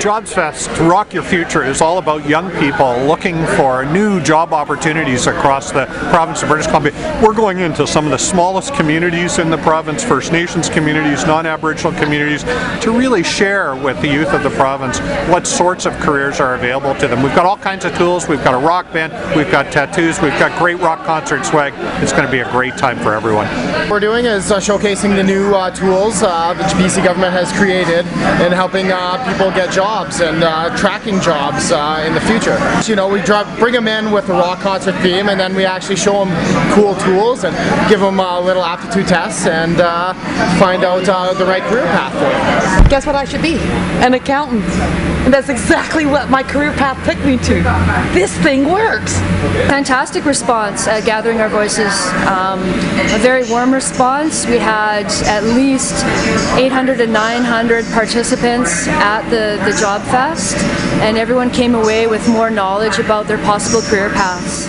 Jobs Fest Rock Your Future is all about young people looking for new job opportunities across the province of British Columbia. We're going into some of the smallest communities in the province, First Nations communities, non-Aboriginal communities, to really share with the youth of the province what sorts of careers are available to them. We've got all kinds of tools. We've got a rock band, we've got tattoos, we've got great rock concert swag. It's going to be a great time for everyone. What we're doing is showcasing the new tools that the BC government has created and helping people get jobs and tracking jobs in the future. You know, we bring them in with a rock concert theme, and then we actually show them cool tools and give them little aptitude tests and find out the right career path for them. Guess what I should be? An accountant. And that's exactly what my career path took me to. This thing works. Fantastic response at Gathering Our Voices. A very warm response. We had at least 800 to 900 participants at the Job Fest, and everyone came away with more knowledge about their possible career paths.